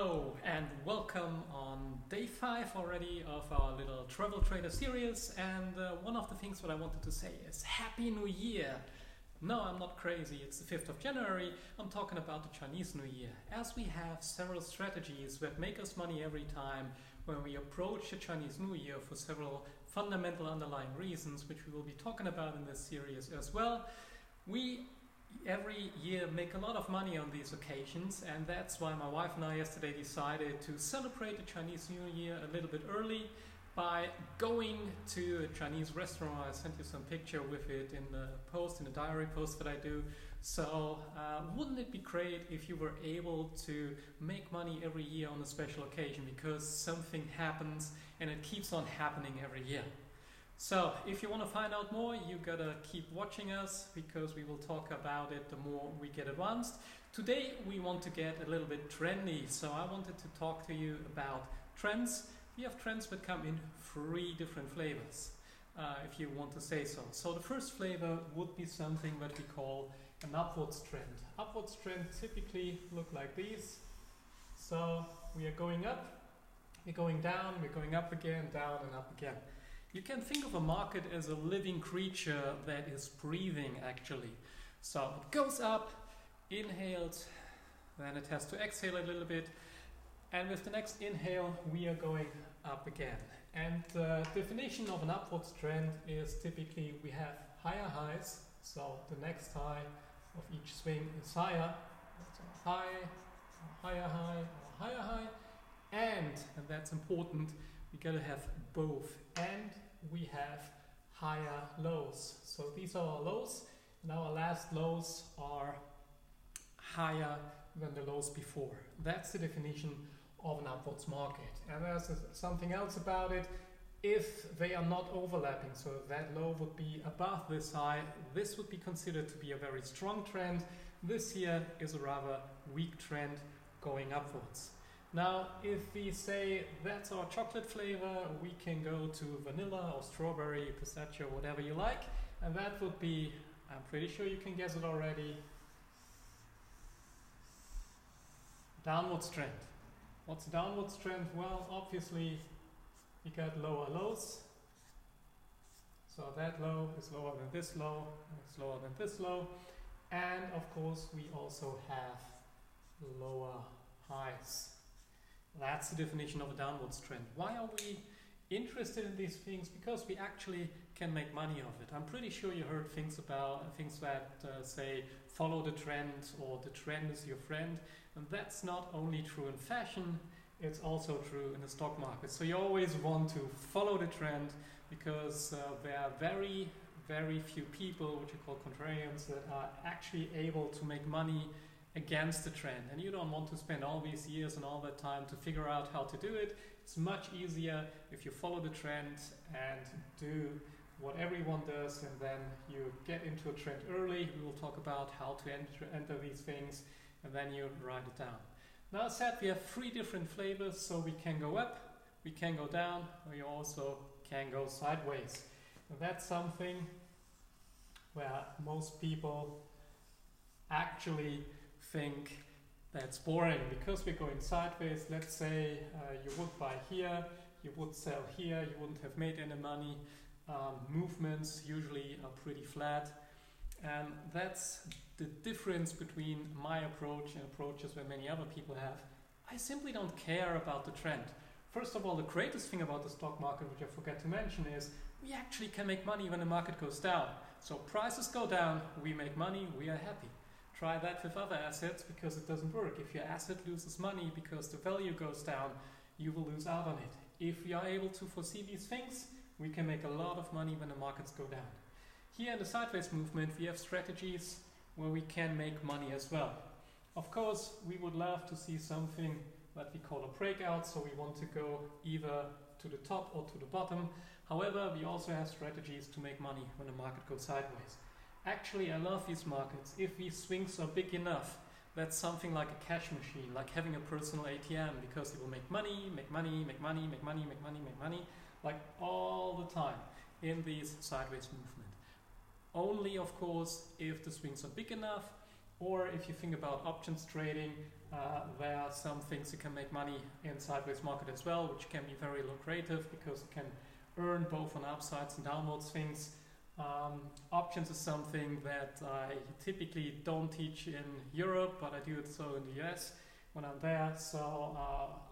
Hello and welcome on day 5 already of our little travel trader series, and one of the things that I wanted to say is Happy New Year! No, I'm not crazy, it's the 5th of January, I'm talking about the Chinese New Year, as we have several strategies that make us money every time when we approach the Chinese New Year for several fundamental underlying reasons, which we will be talking about in this series as well. We every year make a lot of money on these occasions, and that's why my wife and I yesterday decided to celebrate the Chinese New Year a little bit early by going to a Chinese restaurant. I sent you some picture with it in the diary post that I do. So wouldn't it be great if you were able to make money every year on a special occasion, because something happens and it keeps on happening every year. So if you want to find out more, you gotta keep watching us, because we will talk about it the more we get advanced. Today we want to get a little bit trendy, so I wanted to talk to you about trends. We have trends that come in 3 different flavors, if you want to say so. So the first flavor would be something that we call an upwards trend. Upwards trends typically look like these. So we are going up, we're going down, we're going up again, down and up again. You can think of a market as a living creature that is breathing actually. So it goes up, inhales, then it has to exhale a little bit, and with the next inhale we are going up again. And the definition of an upwards trend is typically we have higher highs, so the next high of each swing is higher. So high, higher high, or higher high, and that's important, we gotta have both, and we have higher lows. So these are our lows, and our last lows are higher than the lows before. That's the definition of an upwards market. And there's something else about it. If they are not overlapping, so if that low would be above this high, this would be considered to be a very strong trend. This here is a rather weak trend going upwards. Now, if we say that's our chocolate flavor, we can go to vanilla or strawberry, pistachio, whatever you like, and that would be, I'm pretty sure you can guess it already, downwards trend. What's a downwards trend? Well, obviously we got lower lows. So that low is lower than this low, it's lower than this low, and of course we also have lower highs. That's the definition of a downwards trend. Why are we interested in these things? Because we actually can make money of it. I'm pretty sure you heard things that say follow the trend, or the trend is your friend, and that's not only true in fashion, it's also true in the stock market. So you always want to follow the trend, because there are very, very few people, which are called contrarians, that are actually able to make money against the trend, and you don't want to spend all these years and all that time to figure out how to do it. It's much easier if you follow the trend and do what everyone does, and then you get into a trend early. We will talk about how to enter these things, and then you write it down. Now, as I said, we have 3 different flavors, so we can go up, we can go down, we also can go sideways. And that's something where most people actually think that's boring, because we're going sideways. Let's say you would buy here, you would sell here, you wouldn't have made any money. Movements usually are pretty flat, and that's the difference between my approach and approaches that many other people have. I simply don't care about the trend. First of all, the greatest thing about the stock market, which I forgot to mention, is we actually can make money when the market goes down. So prices go down, we make money, we are happy. Try that with other assets, because it doesn't work. If your asset loses money because the value goes down, you will lose out on it. If we are able to foresee these things, we can make a lot of money when the markets go down. Here in the sideways movement, we have strategies where we can make money as well. Of course, we would love to see something that we call a breakout, so we want to go either to the top or to the bottom. However, we also have strategies to make money when the market goes sideways. Actually, I love these markets. If these swings are big enough, that's something like a cash machine, like having a personal ATM, because it will make money, make money, make money, make money, make money, make money, like all the time in these sideways movement. Only, of course, if the swings are big enough, or if you think about options trading, there are some things you can make money in sideways market as well, which can be very lucrative because you can earn both on upsides and downward swings. Options is something that I typically don't teach in Europe, but I do it so in the US when I'm there. So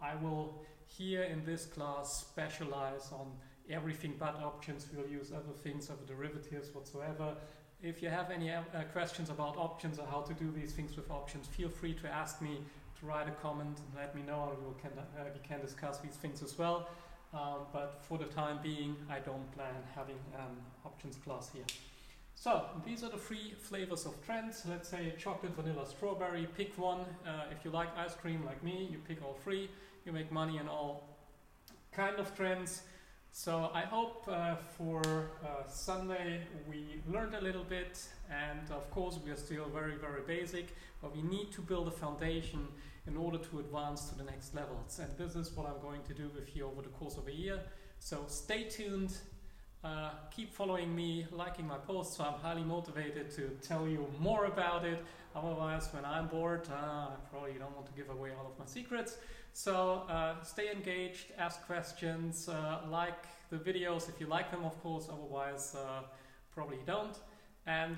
I will here in this class specialize on everything but options. We'll use other things, other derivatives whatsoever. If you have any questions about options or how to do these things with options, feel free to ask me, to write a comment and let me know, and we can discuss these things as well. But for the time being, I don't plan having an options class here. So these are the 3 flavors of trends. Let's say chocolate, vanilla, strawberry. Pick one. If you like ice cream like me, you pick all 3. You make money in all kind of trends. So I hope for Sunday we learned a little bit, and of course we are still very, very basic, but we need to build a foundation in order to advance to the next levels. And this is what I'm going to do with you over the course of a year. So stay tuned, keep following me, liking my posts, so I'm highly motivated to tell you more about it. Otherwise, when I'm bored, I probably don't want to give away all of my secrets. So stay engaged, ask questions, like the videos if you like them, of course, otherwise probably don't. And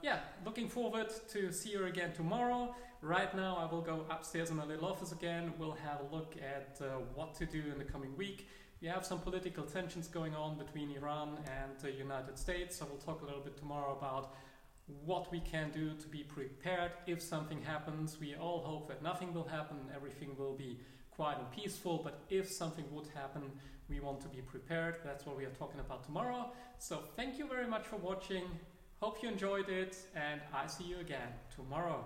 yeah, looking forward to see you again tomorrow. Right now I will go upstairs in my little office again. We'll have a look at what to do in the coming week. We have some political tensions going on between Iran and the United States, so we'll talk a little bit tomorrow about what we can do to be prepared if something happens. We all hope that nothing will happen, everything will be quiet and peaceful, but if something would happen, we want to be prepared. That's what we are talking about tomorrow. So thank you very much for watching. Hope you enjoyed it, and I see you again tomorrow.